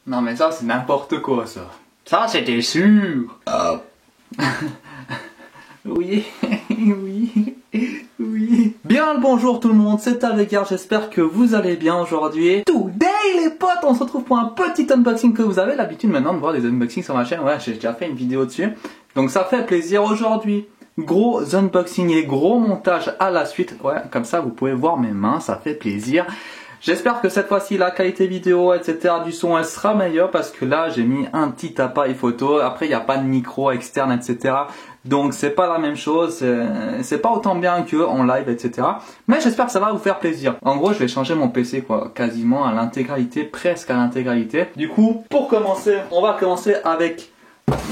Non mais ça c'est n'importe quoi ça. Ça c'était sûr. Oui, oui, oui. Bien le bonjour tout le monde, c'est Alvegard, j'espère que vous allez bien aujourd'hui. Today les potes, on se retrouve pour un petit unboxing que vous avez l'habitude maintenant de voir des unboxings sur ma chaîne. Ouais, j'ai déjà fait une vidéo dessus. Donc ça fait plaisir aujourd'hui. Gros unboxing et gros montage à la suite. Ouais, comme ça vous pouvez voir mes mains, ça fait plaisir. J'espère que cette fois-ci la qualité vidéo, etc. du son, elle sera meilleure parce que là j'ai mis un petit appareil photo. Après il n'y a pas de micro externe, etc. Donc c'est pas la même chose, c'est pas autant bien que en live, etc. Mais j'espère que ça va vous faire plaisir. En gros je vais changer mon PC quoi, quasiment à l'intégralité, presque à l'intégralité. Du coup pour commencer, on va commencer avec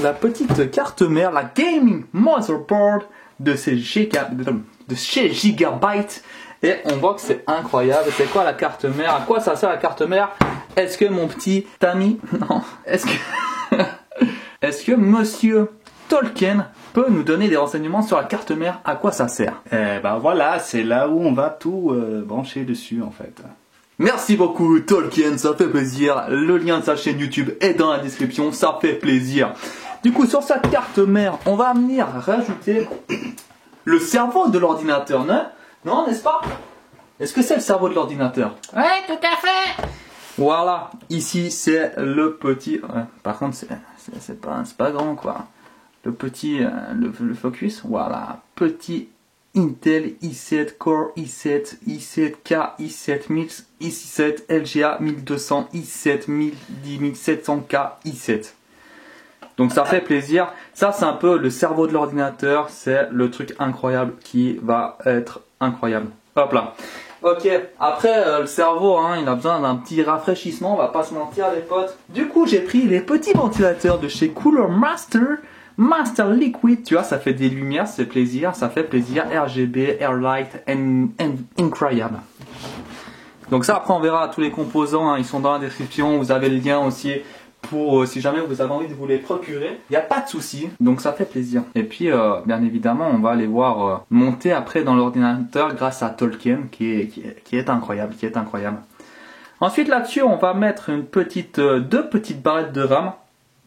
la petite carte mère, la Gaming Motherboard de chez Gigabyte. Et on voit que c'est incroyable. C'est quoi la carte mère? À quoi ça sert la carte mère? Est-ce que mon petit ami... Non. Est-ce que monsieur Tolkien peut nous donner des renseignements sur la carte mère? À quoi ça sert? Ben voilà, c'est là où on va tout brancher dessus en fait. Merci beaucoup Tolkien, ça fait plaisir. Le lien de sa chaîne YouTube est dans la description, ça fait plaisir. Du coup sur cette carte mère, on va venir rajouter le cerveau de l'ordinateur, non? Non, n'est-ce pas? Est-ce que c'est le cerveau de l'ordinateur? Ouais, tout à fait. Voilà, ici c'est le petit... Ouais, par contre, c'est pas grand quoi. Le petit... le focus, voilà. Petit Intel i7 Core i7, i7K, i7 i7 LGA 1200, i7 10700K, i7. Donc ça fait plaisir. Ça c'est un peu le cerveau de l'ordinateur. C'est le truc incroyable qui va être incroyable. Hop là. Ok, après le cerveau, hein, il a besoin d'un petit rafraîchissement, on va pas se mentir les potes. Du coup j'ai pris les petits ventilateurs de chez Cooler Master Liquid, tu vois, ça fait des lumières, c'est plaisir, ça fait plaisir. RGB, Airlight, incroyable. Donc ça après on verra tous les composants, hein, ils sont dans la description, vous avez le lien aussi. Pour si jamais vous avez envie de vous les procurer, il n'y a pas de souci, donc ça fait plaisir. Et puis bien évidemment on va les voir monter après dans l'ordinateur grâce à Tolkien qui est incroyable, Ensuite là-dessus on va mettre deux petites barrettes de RAM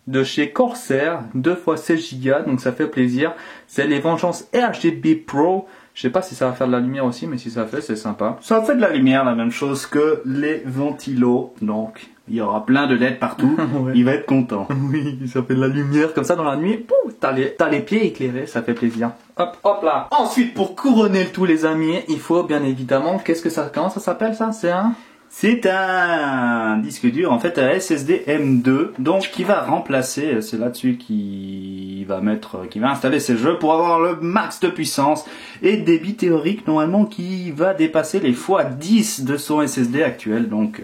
de chez Corsair, 2 x 16 Go, donc ça fait plaisir. C'est les Vengeance RGB Pro. Je sais pas si ça va faire de la lumière aussi, mais si ça fait, c'est sympa. Ça fait de la lumière, la même chose que les ventilos, donc il y aura plein de LED partout. Ouais. Il va être content. Oui, ça fait de la lumière comme ça dans la nuit. T'as les pieds éclairés, ça fait plaisir. Hop, hop là. Ensuite, pour couronner le tout, les amis, il faut bien évidemment, comment ça s'appelle ça? C'est un disque dur, en fait un SSD M2, donc qui va remplacer, c'est là-dessus qui va installer ces jeux pour avoir le max de puissance et débit théorique normalement qui va dépasser les x10 de son SSD actuel, donc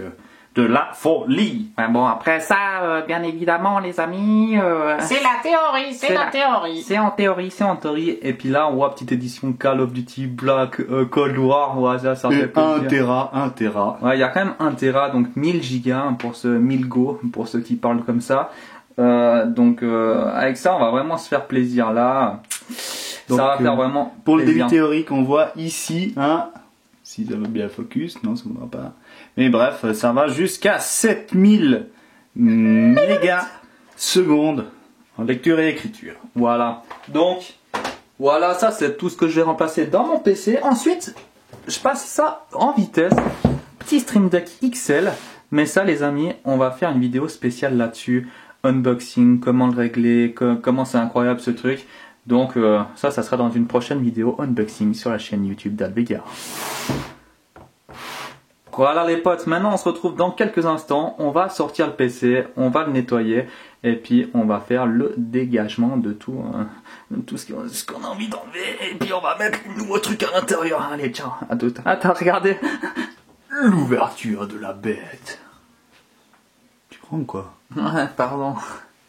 de la folie. Bon après ça, bien évidemment les amis, c'est la théorie, c'est la théorie. C'est en théorie, et puis là on voit petite édition Call of Duty Black Cold War, ouais, ça fait plaisir. 1 Tera. Ouais, il y a quand même 1 Tera, donc 1000 gigas pour 1000 Go, pour ceux qui parlent comme ça. Donc avec ça on va vraiment se faire plaisir là. Donc, ça va faire vraiment pour plaisir. Le débit théorique on voit ici, hein, si ça veut bien focus, non ça ne voudra pas. Mais bref, ça va jusqu'à 7000 mégas secondes en lecture et écriture. Voilà. Donc, voilà, ça c'est tout ce que je vais remplacer dans mon PC. Ensuite, je passe ça en vitesse. Petit Stream Deck XL. Mais ça, les amis, on va faire une vidéo spéciale là-dessus. Unboxing, comment le régler, comment c'est incroyable ce truc. Donc, ça sera dans une prochaine vidéo unboxing sur la chaîne YouTube d'Alvegard. Voilà les potes, maintenant on se retrouve dans quelques instants, on va sortir le PC, on va le nettoyer et puis on va faire le dégagement de tout ce qu'on a envie d'enlever et puis on va mettre un nouveau truc à l'intérieur. Allez ciao, à tout. Attends, regardez, l'ouverture de la bête. Tu prends quoi? Ouais, pardon.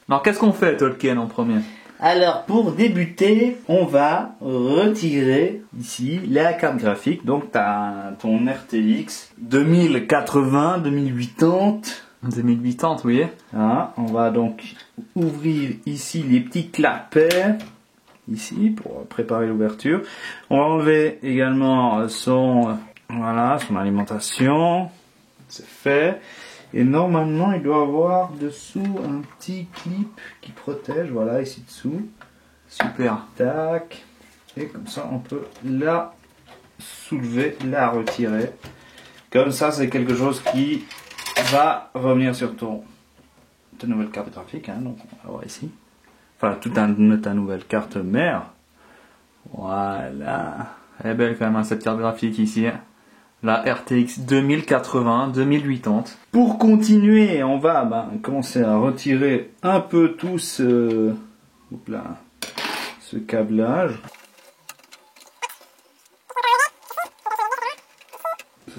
Alors qu'est-ce qu'on fait Tolkien en premier? Alors pour débuter, on va retirer ici la carte graphique. Donc tu as ton RTX 2080, 2080. 2080, oui. Hein, on va donc ouvrir ici les petits clapets. Ici pour préparer l'ouverture. On va enlever également son alimentation. C'est fait. Et normalement, il doit avoir dessous un petit clip qui protège. Voilà, ici dessous. Super. Tac. Et comme ça, on peut la soulever, la retirer. Comme ça, c'est quelque chose qui va revenir sur ta nouvelle carte graphique. Hein, donc, on va voir ici. Enfin, ta nouvelle carte mère. Voilà. Elle est belle quand même, hein, cette carte graphique ici. La RTX 2080, 2080. Pour continuer, on va commencer à retirer un peu tout ce câblage.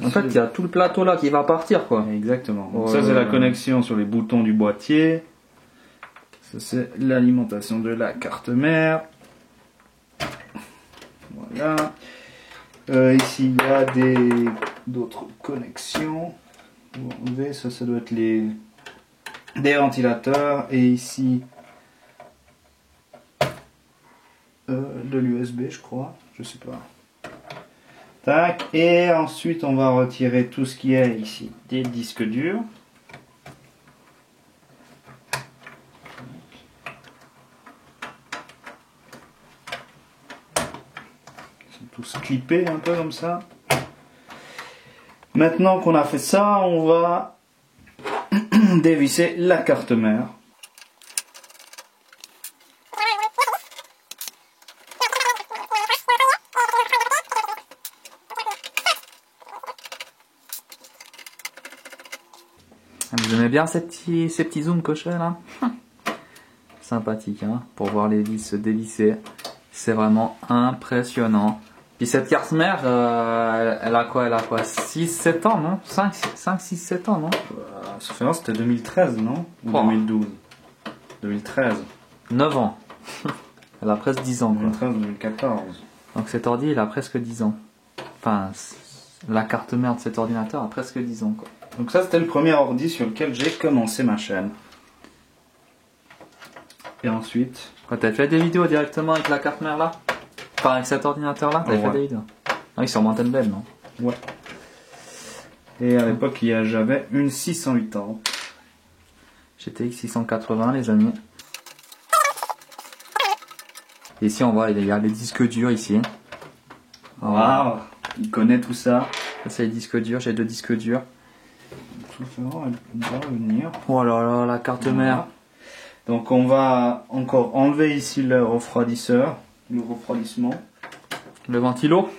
En fait, il y a tout le plateau là qui va partir, quoi. Exactement. Donc ça, c'est la connexion sur les boutons du boîtier. Ça, c'est l'alimentation de la carte mère. Voilà. Ici, il y a d'autres connexions. Vous enlevez, ça doit être des ventilateurs. Et ici, de l'USB, je crois. Je sais pas. Tac. Et ensuite, on va retirer tout ce qui est ici des disques durs. Ils sont tous clippés un peu comme ça. Maintenant qu'on a fait ça, on va dévisser la carte mère. Vous aimez bien ces petits zooms que je fais là? Sympathique, hein, pour voir les vis se dévisser. C'est vraiment impressionnant. Puis cette carte mère, elle a quoi? 6-7 ans, non? 5, 6, 7 ans, non? C'était 2013, non? Ou 2012? 2013. 9 ans. Elle a presque 10 ans, quoi. 2013-2014. Donc cet ordi, il a presque 10 ans. Enfin, la carte mère de cet ordinateur a presque 10 ans, quoi. Donc ça, c'était le premier ordi sur lequel j'ai commencé ma chaîne. Et ensuite... Quand t'as fait des vidéos directement avec la carte mère là? Enfin, avec cet ordinateur là, t'avais fait des vidéos? Ah oui, sur Mountain Bell, non? Ouais. Et à l'époque, j'avais une 680. GTX 680, les amis. Et ici, on voit, il y a les disques durs ici. Waouh, il connaît tout ça. Ça, c'est les disques durs, j'ai 2 disques durs. Tout ça, elle va revenir. Oh là là, la carte mère. Donc on va encore enlever ici le refroidisseur, le refroidissement. Le ventilo.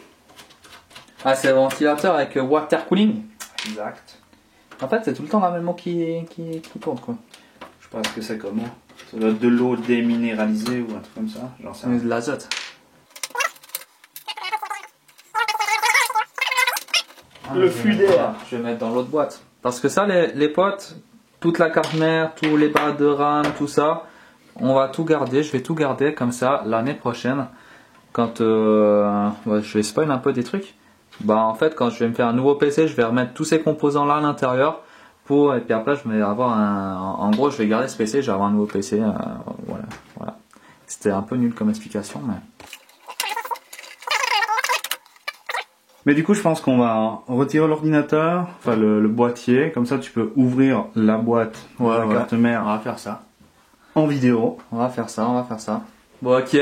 Ah, c'est le ventilateur avec water cooling. Exact. En fait, c'est tout le temps la même mot qui tourne, quoi. Je pense que c'est comment? Ça doit être de l'eau déminéralisée ou un truc comme ça. J'en sais rien. De l'azote. Le flux d'air. Je vais mettre dans l'autre boîte. Parce que ça, les potes, toute la carte mère, tous les barres de RAM, tout ça, on va tout garder. Je vais tout garder comme ça l'année prochaine. Quand je vais spoil un peu des trucs. En fait, quand je vais me faire un nouveau PC, je vais remettre tous ces composants là à l'intérieur. Et puis après, je vais avoir en gros, je vais garder ce PC, je vais avoir un nouveau PC. Voilà. C'était un peu nul comme explication, mais. Mais du coup, je pense qu'on va retirer l'ordinateur, enfin le boîtier, comme ça tu peux ouvrir la boîte de la carte mère. On va faire ça. En vidéo. On va faire ça. Bon, ok.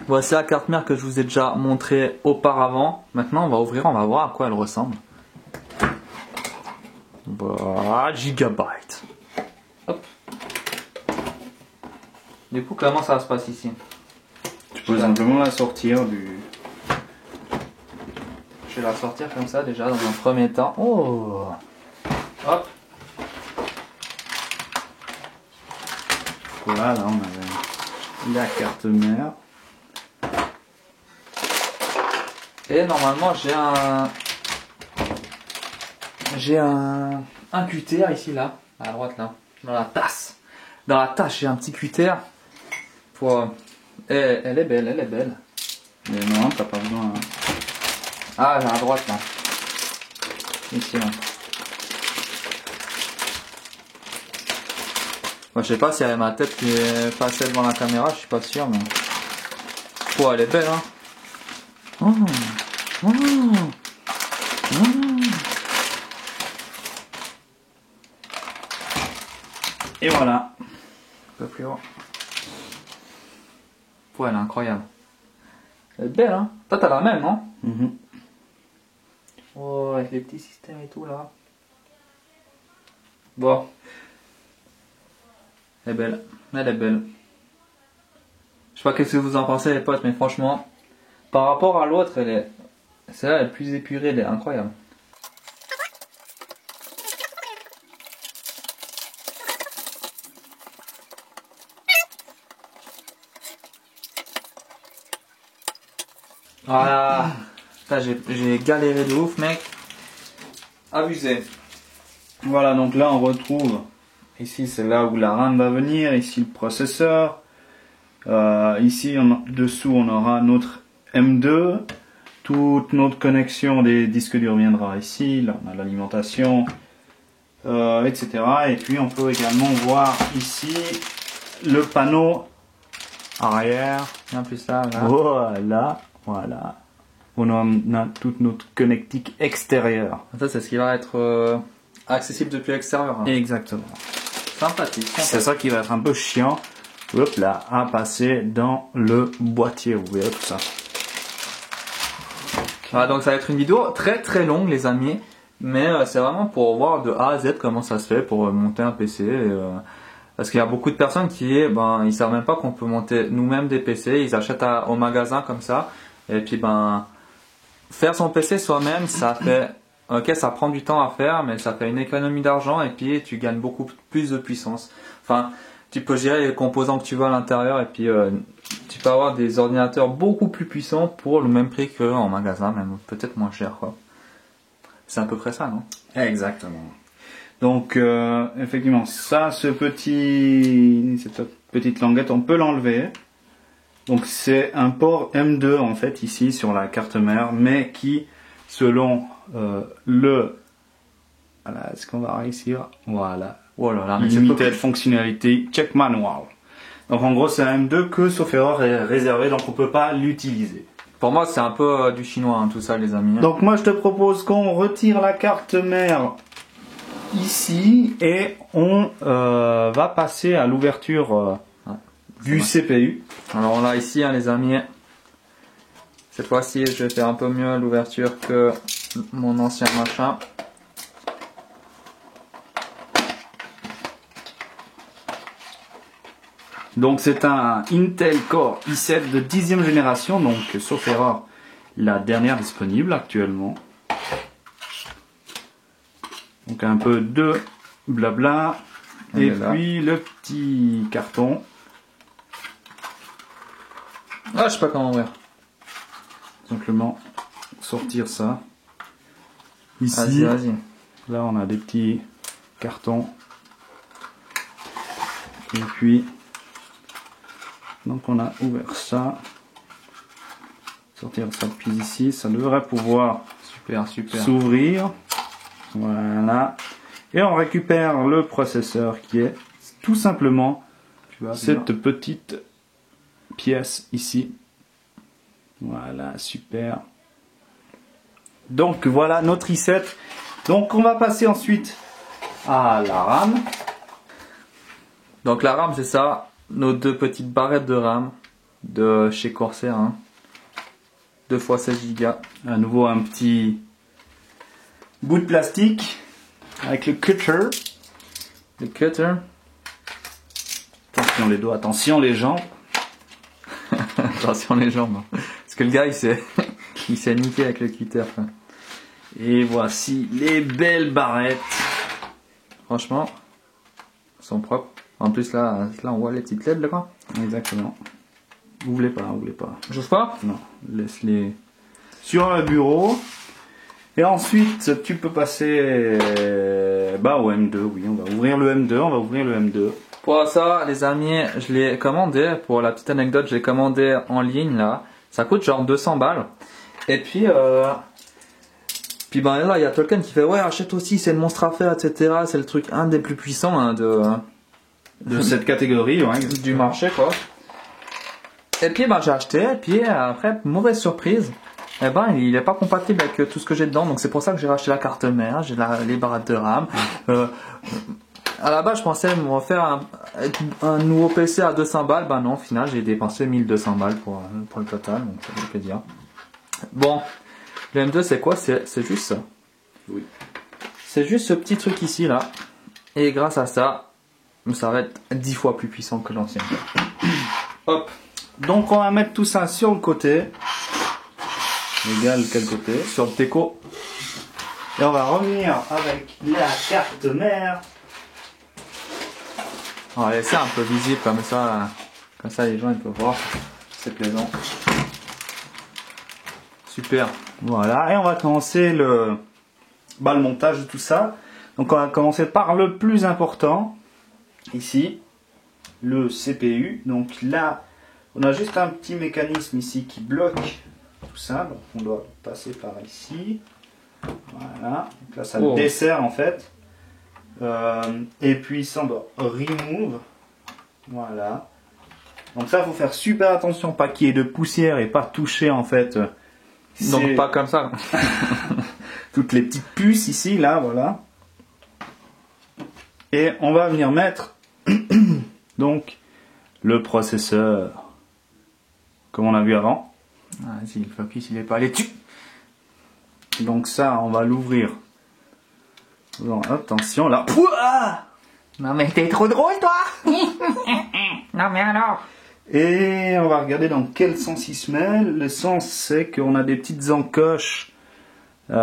Voici la carte mère que je vous ai déjà montrée auparavant. Maintenant, on va ouvrir, on va voir à quoi elle ressemble. Gigabyte. Hop. Du coup, comment ça se passe ici? Tu peux simplement la sortir du... Je vais la sortir comme ça déjà dans un premier temps. Oh. Hop. Voilà, là on avait la carte mère. Et normalement j'ai un cutter ici là, à droite là, dans la tasse. Dans la tasse j'ai un petit cutter pour. Elle est belle. Mais non, t'as pas besoin. Hein. Ah, à droite là. Ici là. Moi, je sais pas s'il y avait ma tête qui est passée devant la caméra, je suis pas sûr, mais. Oh, elle est belle, hein. Et voilà. Un peu plus haut. Ouais, elle est incroyable. Elle est belle, hein. Toi, t'as la même, non? Oh, avec les petits systèmes et tout, là. Bon. Elle est belle. Elle est belle. Je sais pas qu'est-ce que vous en pensez, les potes, mais franchement, par rapport à l'autre, elle est... Celle-là, elle est plus épurée, elle est incroyable. Voilà. Là, j'ai galéré de ouf, mec. Abusé. Voilà, donc là on retrouve, ici c'est là où la RAM va venir, ici le processeur, ici dessous on aura notre M2, toute notre connexion des disques durs viendra ici, là on a l'alimentation, etc. Et puis on peut également voir ici le panneau arrière, Bien plus là, là. voilà. On a toute notre connectique extérieure. Ça, c'est ce qui va être accessible depuis l'extérieur. Hein. Exactement. Sympathique. C'est ça qui va être un peu chiant, hop là, à passer dans le boîtier, vous verrez tout ça. Voilà, donc ça va être une vidéo très très longue, les amis. Mais c'est vraiment pour voir de A à Z comment ça se fait pour monter un PC. Parce qu'il y a beaucoup de personnes qui ils savent même pas qu'on peut monter nous-mêmes des PC. Ils achètent au magasin comme ça. Et puis faire son PC soi-même, ça fait... Ok, ça prend du temps à faire, mais ça fait une économie d'argent et puis tu gagnes beaucoup plus de puissance. Enfin, tu peux gérer les composants que tu veux à l'intérieur et puis tu peux avoir des ordinateurs beaucoup plus puissants pour le même prix qu'en magasin, même peut-être moins cher, quoi. C'est à peu près ça, non? Exactement. Donc, effectivement, cette petite languette, on peut l'enlever. Donc, c'est un port M2, en fait, ici, sur la carte mère, mais qui, selon voilà, est-ce qu'on va réussir? Voilà. Oh là là, mais Limited Functionality Check Manual. Donc, en gros, c'est un M2 que, sauf erreur, est réservé, donc on peut pas l'utiliser. Pour moi, c'est un peu du chinois, hein, tout ça, les amis. Donc, moi, je te propose qu'on retire la carte mère ici et on va passer à l'ouverture du CPU. Alors on l'a ici, hein, les amis. Cette fois-ci, je vais faire un peu mieux l'ouverture que mon ancien machin. Donc c'est un Intel Core i7 de 10e génération, donc sauf erreur, la dernière disponible actuellement. Donc un peu de blabla. Et puis le petit carton. Ah, je sais pas comment ouvrir. Simplement sortir ça. Ici, Vas-y, vas-y. là on a des petits cartons. Et puis, donc on a ouvert ça. Sortir ça depuis ici, ça devrait pouvoir Super, super. s'ouvrir. Voilà. Et on récupère le processeur qui est tout simplement cette petite pièce ici. Voilà, super. Donc voilà notre i7. Donc on va passer ensuite à la RAM. Donc la RAM, c'est ça. Nos deux petites barrettes de RAM de chez Corsair. Hein. 2 x 16 Go. À nouveau un petit bout de plastique avec le cutter. Le cutter. Attention les doigts, attention les jambes. Attention les jambes. Parce que le gars, il s'est niqué avec le cutter. Quoi. Et voici les belles barrettes. Franchement, elles sont propres. En plus, là, on voit les petites LED, là, quoi. Exactement. Ouvrez pas. J'ouvre pas? Non, laisse-les sur le bureau. Et ensuite, tu peux passer au M2. Oui, on va ouvrir le M2. Pour ça, les amis, je l'ai commandé. Pour la petite anecdote, je l'ai commandé en ligne, là. Ça coûte genre 200 balles. Et puis, là, il y a Tolkien qui fait ouais, achète aussi, c'est le monstre à faire, etc. C'est le truc un des plus puissants hein, de cette catégorie, ouais, du marché, quoi. Et puis, j'ai acheté. Et puis après, mauvaise surprise. Il n'est pas compatible avec tout ce que j'ai dedans. Donc c'est pour ça que j'ai racheté la carte mère, j'ai les barrettes de RAM. À la base, je pensais me refaire un nouveau PC à 200 balles. Bah non, au final, j'ai dépensé 1200 balles pour le total, donc ça fait plaisir. Bon, le M2, c'est quoi? C'est juste ça. Oui. C'est juste ce petit truc ici, là. Et grâce à ça, ça va être 10 fois plus puissant que l'ancien. Hop. Donc, on va mettre tout ça sur le côté. Égal quel côté? Sur le Teco. Et on va revenir avec la carte mère. On va laisser un peu visible comme ça les gens ils peuvent voir. C'est plaisant. Super. Voilà, et on va commencer le montage de tout ça. Donc on va commencer par le plus important, ici, le CPU. Donc là, on a juste un petit mécanisme ici qui bloque tout ça. Donc on doit passer par ici. Voilà, donc là ça le dessert en fait. Et puis ça on doit remove. Voilà. Donc ça, il faut faire super attention, pas qu'il y ait de poussière et pas toucher en fait. Donc pas comme ça. Toutes les petites puces ici, là, voilà. Et on va venir mettre donc le processeur, comme on a vu avant. Ah, si le focus il est pas allé dessus. Donc ça, on va l'ouvrir. Bon, attention là. Pouah! Non mais t'es trop drôle toi. Non mais alors. Et on va regarder dans quel sens il se met. Le sens, c'est qu'on a des petites encoches. Il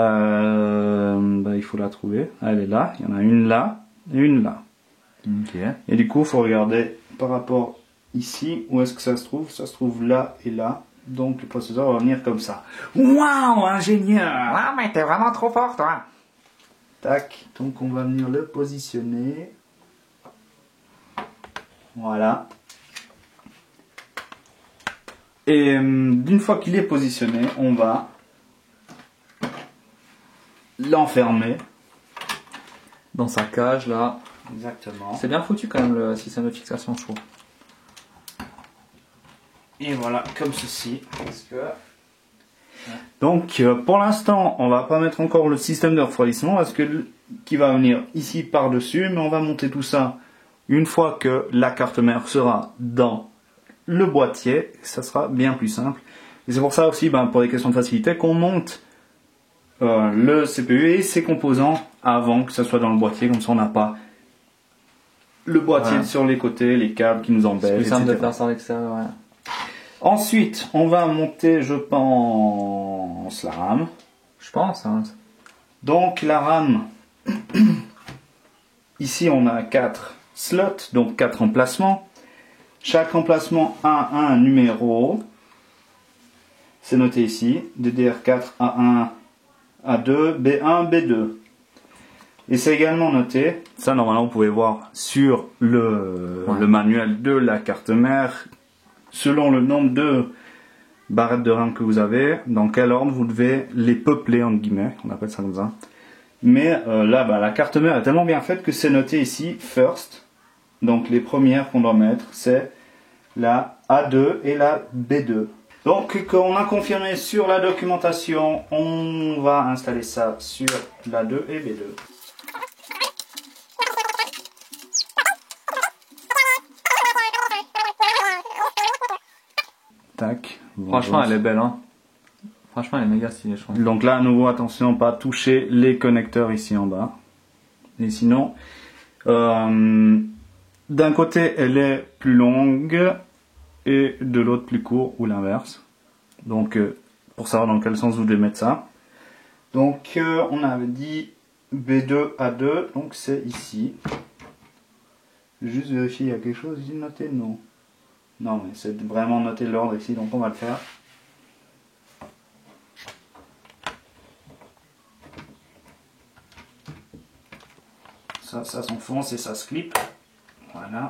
faut la trouver. Elle est là. Il y en a une là et une là. Okay. Et du coup, il faut regarder par rapport ici. Où est-ce que ça se trouve? Ça se trouve là et là. Donc le processeur va venir comme ça. Waouh, ingénieur! Non mais t'es vraiment trop fort toi. Tac. Donc on va venir le positionner. Voilà. Et d'une fois qu'il est positionné, on va l'enfermer dans sa cage là. Exactement. C'est bien foutu quand même le système de fixation, je trouve. Et voilà, comme ceci. Donc pour l'instant, on va pas mettre encore le système de refroidissement parce que qui va venir ici par-dessus, mais on va monter tout ça une fois que la carte mère sera dans le boîtier, ça sera bien plus simple. Et c'est pour ça aussi, pour des questions de facilité, qu'on monte le CPU et ses composants avant que ça soit dans le boîtier, comme ça on n'a pas le boîtier sur les côtés, les câbles qui nous embêtent. C'est plus simple etc. de faire ça avec ça, ouais. Ensuite, on va monter, je pense, la RAM. Je pense, hein. Donc la RAM, ici on a 4 slots, donc 4 emplacements. Chaque emplacement a un numéro. C'est noté ici. DDR4 A1, A2, B1, B2. Et c'est également noté. Ça, normalement, vous pouvez voir sur le manuel de la carte mère. Selon le nombre de barrettes de RAM que vous avez, dans quel ordre vous devez les peupler, entre guillemets. On appelle ça comme ça. Mais là, la carte mère est tellement bien faite que c'est noté ici first. Donc les premières qu'on doit mettre, c'est la A2 et la B2. Donc quand on a confirmé sur la documentation, on va installer ça sur la 2 et B2. Tac. Franchement, elle est belle, hein. Franchement, elle est méga stylée, je trouve. Donc là, à nouveau, attention, pas toucher les connecteurs ici en bas. Et sinon, d'un côté, elle est plus longue et de l'autre plus court ou l'inverse. Donc, pour savoir dans quel sens vous devez mettre ça. Donc, on avait dit B2 A2, donc c'est ici. Je vais juste vérifier, il y a quelque chose ici noté? Non. Non, mais c'est vraiment noté l'ordre ici, donc on va le faire. Ça s'enfonce et ça se clip. Voilà.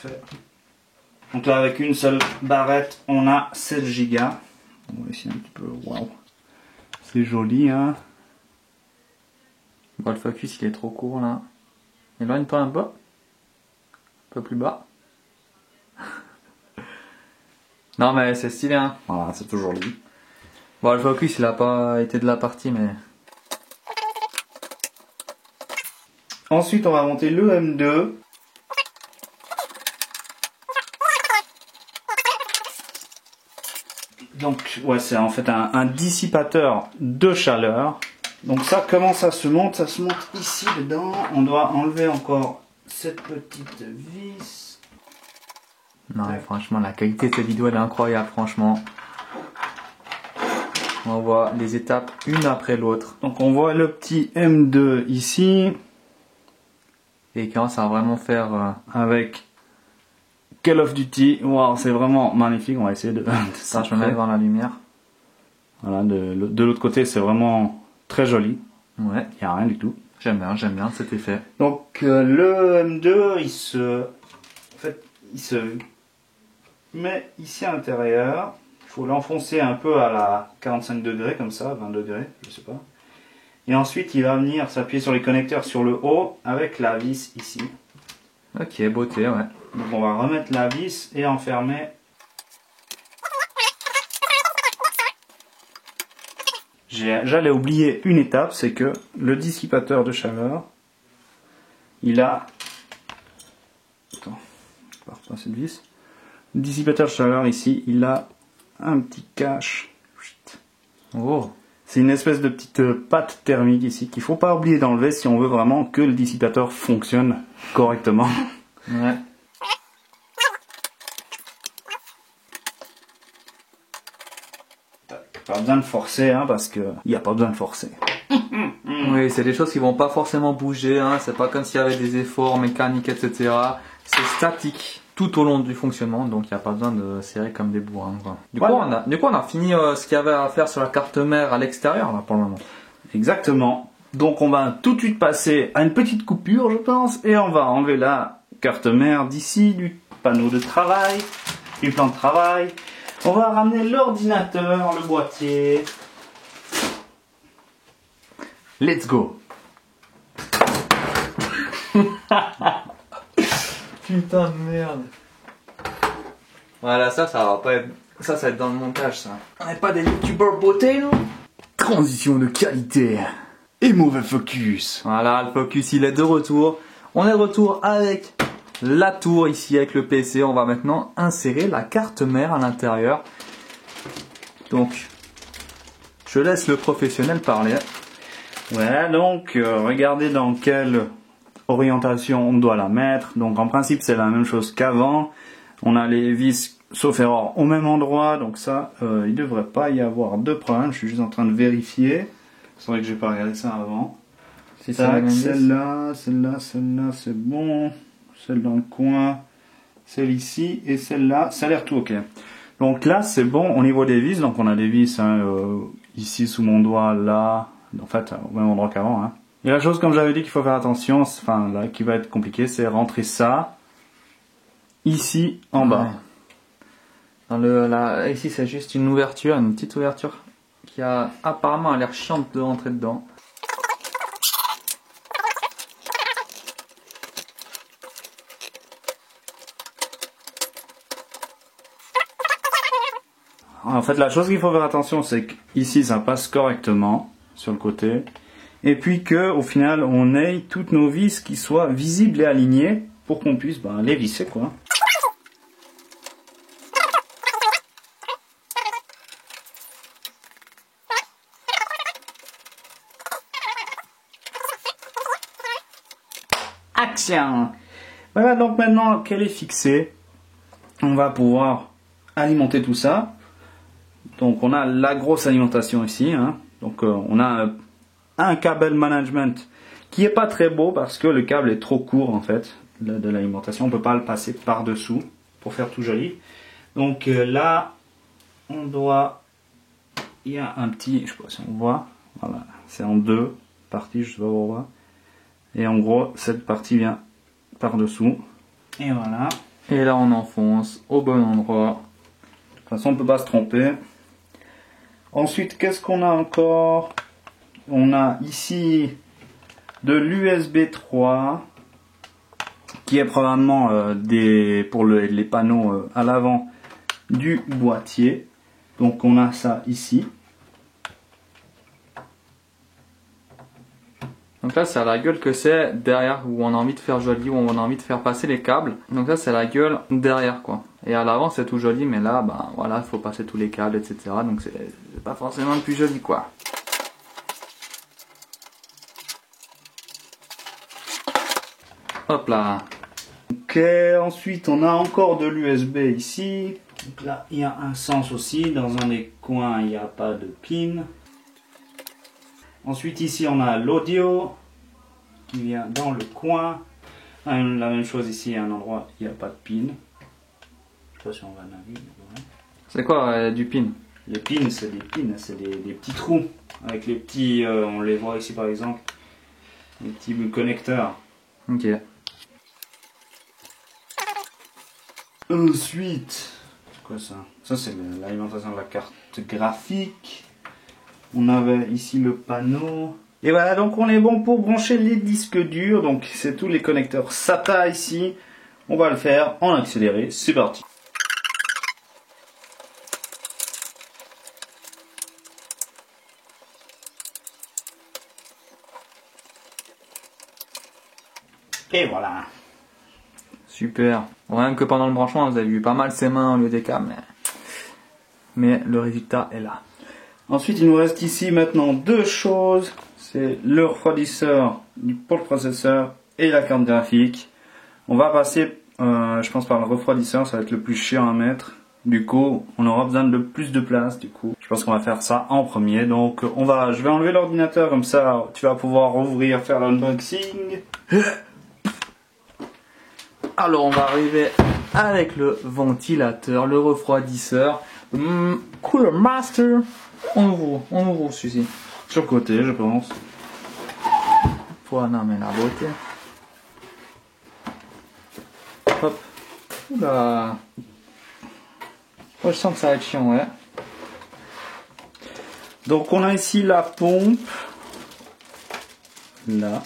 C'est fait. Donc là, avec une seule barrette, on a 7 Go. On va essayer un petit peu. Waouh. C'est joli, hein. Bon, le focus, il est trop court, là. Éloigne-toi un peu. Un peu plus bas. Non, mais c'est stylé, hein. Voilà, c'est toujours joli. Bon, le focus, il a pas été de la partie, mais... Ensuite, on va monter le M2. Donc, ouais, c'est en fait un dissipateur de chaleur. Donc ça, comment ça se monte? Ça se monte ici dedans. On doit enlever encore cette petite vis. Non, mais franchement, la qualité de cette vidéo, elle est incroyable, franchement. On voit les étapes une après l'autre. Donc on voit le petit M2 ici. Et quand ça va vraiment faire... Avec Call of Duty. Wow, c'est vraiment magnifique. On va essayer de... ça, je me mets dans la lumière. Voilà, de l'autre côté, c'est vraiment très joli. Ouais. Il n'y a rien du tout. J'aime bien cet effet. Donc le M2, il se met ici à l'intérieur. Il faut l'enfoncer un peu à la 45 degrés, comme ça, 20 degrés, je sais pas. Et ensuite, il va venir s'appuyer sur les connecteurs sur le haut avec la vis ici. Ok, beauté, ouais. Donc on va remettre la vis et enfermer. J'allais oublier une étape, c'est que le dissipateur de chaleur, il a... Attends, je pars pas cette vis. Le dissipateur de chaleur ici, il a un petit cache. Oh. C'est une espèce de petite patte thermique ici qu'il faut pas oublier d'enlever si on veut vraiment que le dissipateur fonctionne correctement. Ouais. Pas besoin de forcer, hein, parce que il n'y a pas besoin de forcer. Oui, c'est des choses qui vont pas forcément bouger, hein. C'est pas comme s'il y avait des efforts mécaniques, etc. C'est statique tout au long du fonctionnement, donc il n'y a pas besoin de serrer comme des bourrins, quoi. Du coup, on a fini ce qu'il y avait à faire sur la carte mère à l'extérieur, là, pour le moment. Exactement. Donc on va tout de suite passer à une petite coupure, je pense, et on va enlever la carte mère d'ici, du panneau de travail, du plan de travail. On va ramener l'ordinateur, le boîtier. Let's go. Putain de merde. Voilà, ça va pas être... Ça va être dans le montage, ça. On n'est pas des youtubeurs beauté, non? Transition de qualité et mauvais focus. Voilà, le focus, il est de retour. On est de retour avec la tour ici, avec le PC. On va maintenant insérer la carte mère à l'intérieur. Donc, je laisse le professionnel parler. Voilà, donc regardez dans quelle orientation on doit la mettre. Donc en principe c'est la même chose qu'avant. On a les vis, sauf erreur, au même endroit. Donc ça, il ne devrait pas y avoir de problème. Je suis juste en train de vérifier. C'est vrai que j'ai pas regardé ça avant. Si c'est la même vis. Celle-là, c'est bon. Celle dans le coin, celle ici et celle-là, ça a l'air tout ok. Donc là c'est bon au niveau des vis. Donc on a des vis ici sous mon doigt, là, en fait au même endroit qu'avant. Hein. Et la chose, comme j'avais dit, qu'il faut faire attention, enfin là qui va être compliqué, c'est rentrer ça ici en bas. Dans ici c'est juste une ouverture, une petite ouverture qui a apparemment l'air chiante de rentrer dedans. En fait, la chose qu'il faut faire attention, c'est qu'ici ça passe correctement sur le côté, et puis que au final on ait toutes nos vis qui soient visibles et alignées pour qu'on puisse les visser, quoi. Action! Voilà, donc maintenant qu'elle est fixée, on va pouvoir alimenter tout ça. Donc on a la grosse alimentation ici, hein. Donc on a un câble management qui est pas très beau parce que le câble est trop court en fait de l'alimentation. On peut pas le passer par dessous pour faire tout joli. Donc là on doit, il y a un petit, je sais pas si on voit, voilà, c'est en deux parties, je sais pas où on voit. Et en gros cette partie vient par dessous. Et voilà. Et là on enfonce au bon endroit. De toute façon on peut pas se tromper. Ensuite, qu'est-ce qu'on a encore? On a ici de l'USB 3 qui est probablement pour les panneaux à l'avant du boîtier. Donc on a ça ici. Donc là, c'est à la gueule que c'est derrière où on a envie de faire joli, où on a envie de faire passer les câbles. Donc là, c'est la gueule derrière, quoi. Et à l'avant, c'est tout joli, mais là, bah voilà, il faut passer tous les câbles, etc. Donc c'est pas forcément le plus joli, quoi. Hop là. Ok, ensuite on a encore de l'USB ici. Donc là, il y a un sens aussi. Dans un des coins, il n'y a pas de pin. Ensuite, ici, on a l'audio qui vient dans le coin. La même chose ici, à un endroit, il n'y a pas de pin. Je sais pas si on va naviguer. C'est quoi du pin? Les pins, c'est des pins, c'est des petits trous. Avec les petits, on les voit ici par exemple, les petits connecteurs. Ok. Ensuite, c'est quoi ça? Ça, c'est l'alimentation de la carte graphique. On avait ici le panneau. Et voilà, donc on est bon pour brancher les disques durs. Donc c'est tous les connecteurs SATA ici. On va le faire en accéléré. C'est parti. Et voilà. Super. Rien que pendant le branchement, vous avez vu pas mal ses mains au lieu des câbles, mais le résultat est là. Ensuite, il nous reste ici maintenant deux choses. C'est le refroidisseur pour le processeur et la carte graphique. On va passer, je pense, par le refroidisseur. Ça va être le plus chiant à mettre. Du coup, on aura besoin de plus de place. Du coup, je pense qu'on va faire ça en premier. Donc, je vais enlever l'ordinateur comme ça. Tu vas pouvoir ouvrir, faire l'unboxing. Alors, on va arriver avec le ventilateur, le refroidisseur. Cooler Master. On ouvre celui-ci. Sur le côté, je pense. Voilà, mais la beauté. Hop. Oula. Oh, je sens que ça va être chiant, ouais. Donc, on a ici la pompe. Là.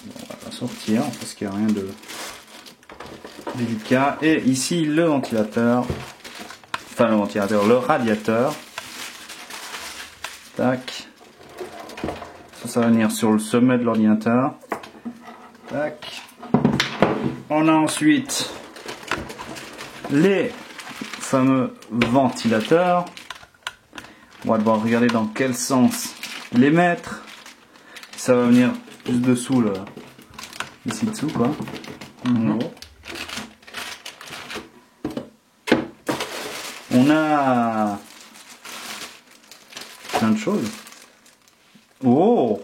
On va la sortir parce qu'il n'y a rien de délicat. Et ici, le ventilateur. Enfin, le ventilateur, le radiateur. Tac. Ça va venir sur le sommet de l'ordinateur. Tac. On a ensuite les fameux ventilateurs. On va devoir regarder dans quel sens les mettre. Ça va venir juste dessous, là. Ici dessous, quoi. On a plein de choses. Oh!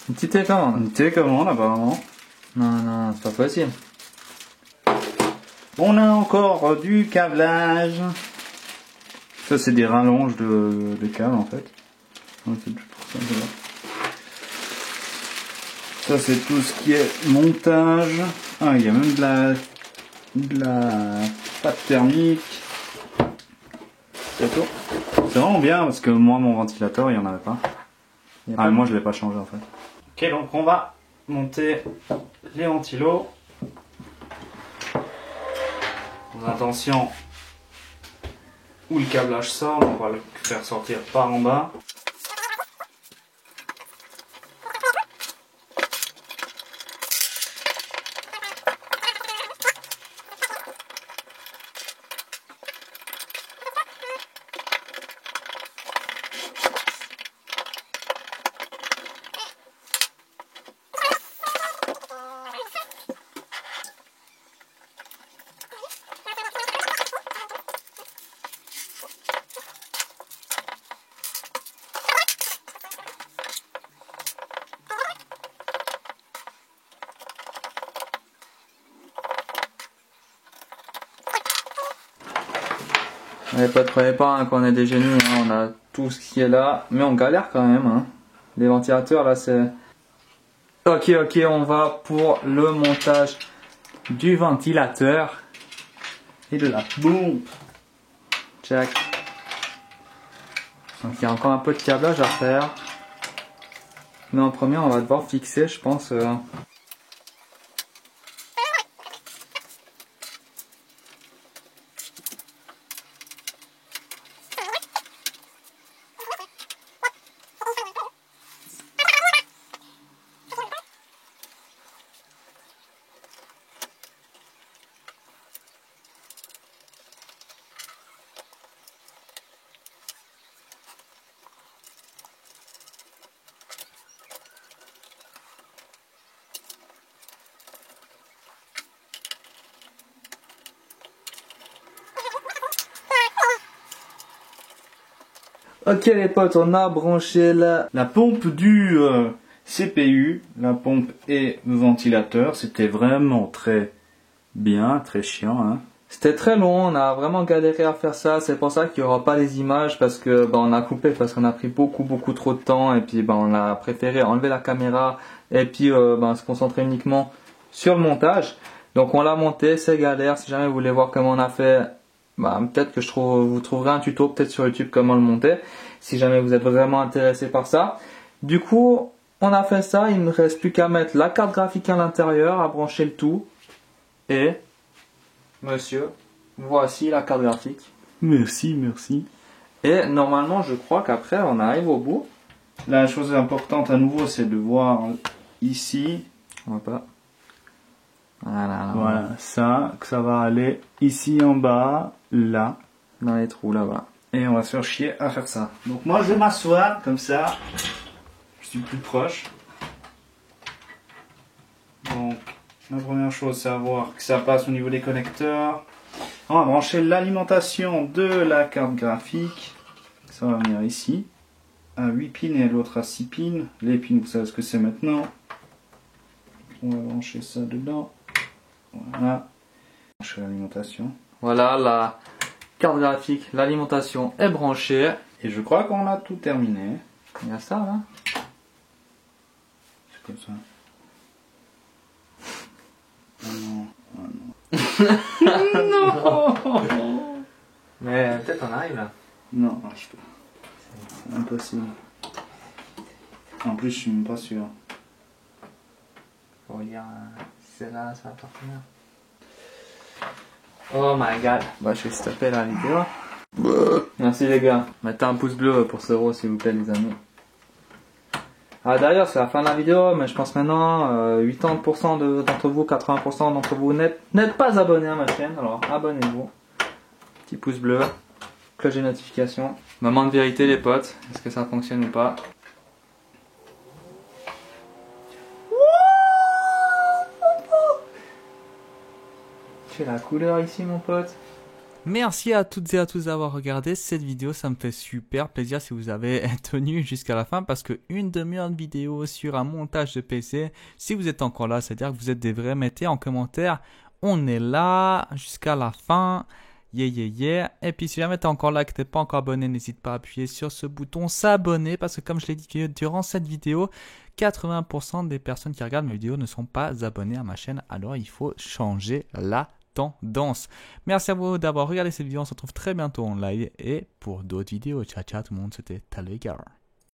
Une petite télécommande. Une télécommande, apparemment. Non, c'est pas possible. On a encore du câblage. Ça, c'est des rallonges de câbles, en fait. Ça, c'est tout ce qui est montage. Ah, il y a même de la pâte thermique. C'est tout. C'est vraiment bien parce que moi, mon ventilateur, il n'y en avait pas. Ah, moi, je ne l'ai pas changé, en fait. Ok, donc on va monter les ventilos. Attention où le câblage sort, on va le faire sortir par en bas. Allez, pas de croyez pas hein, qu'on est des génies, hein, on a tout ce qui est là, mais on galère quand même. Hein. Les ventilateurs là c'est... Ok, on va pour le montage du ventilateur et de la pompe. Check. Donc il y a encore un peu de câblage à faire. Mais en premier on va devoir fixer je pense... Ok les potes, on a branché la pompe du CPU, la pompe et ventilateur. C'était vraiment très bien, très chiant. Hein. C'était très long, on a vraiment galéré à faire ça. C'est pour ça qu'il n'y aura pas les images parce que on a coupé parce qu'on a pris beaucoup trop de temps et puis on a préféré enlever la caméra et puis se concentrer uniquement sur le montage. Donc on l'a monté, c'est galère. Si jamais vous voulez voir comment on a fait, peut-être que vous trouverez un tuto peut-être sur YouTube comment le monter. Si jamais vous êtes vraiment intéressé par ça. Du coup, on a fait ça. Il ne me reste plus qu'à mettre la carte graphique à l'intérieur, à brancher le tout. Et monsieur, voici la carte graphique. Merci, merci. Et normalement, je crois qu'après, on arrive au bout. La chose importante à nouveau, c'est de voir ici. On va pas. Voilà, ça, que ça va aller ici en bas, là. Dans les trous là-bas. Et on va se faire chier à faire ça. Donc moi, je vais m'asseoir comme ça. Je suis plus proche. Donc, la première chose, c'est à voir que ça passe au niveau des connecteurs. On va brancher l'alimentation de la carte graphique. Ça va venir ici. À 8 pins et l'autre à 6 pins. Les pins, vous savez ce que c'est maintenant. On va brancher ça dedans. Voilà. Brancher l'alimentation. Voilà, la carte graphique, l'alimentation est branchée. Et je crois qu'on a tout terminé. Il y a ça là. C'est comme ça. Oh non. Non. Mais peut-être on arrive là. Non, je peux. C'est impossible. En plus, je suis même pas sûr. Faut dire si c'est là, ça va partir. Oh my god. Je vais stopper la vidéo. Merci les gars. Mettez un pouce bleu pour Sero s'il vous plaît les amis. D'ailleurs c'est la fin de la vidéo, mais je pense maintenant 80% d'entre vous, 80% d'entre vous n'êtes pas abonnés à ma chaîne, alors abonnez-vous. Petit pouce bleu, cloche de notification. Moment de vérité les potes, est-ce que ça fonctionne ou pas? Tu as la couleur ici mon pote. Merci à toutes et à tous d'avoir regardé cette vidéo, ça me fait super plaisir si vous avez tenu jusqu'à la fin parce que une demi-heure de vidéo sur un montage de PC, si vous êtes encore là, c'est-à-dire que vous êtes des vrais, mettez en commentaire, on est là jusqu'à la fin, yeah. Et puis si jamais tu es encore là, que tu n'es pas encore abonné, n'hésite pas à appuyer sur ce bouton s'abonner parce que comme je l'ai dit durant cette vidéo, 80% des personnes qui regardent mes vidéos ne sont pas abonnées à ma chaîne, alors il faut changer la tendance. Merci à vous d'avoir regardé cette vidéo. On se retrouve très bientôt en live et pour d'autres vidéos. Ciao tout le monde, c'était Talvegar.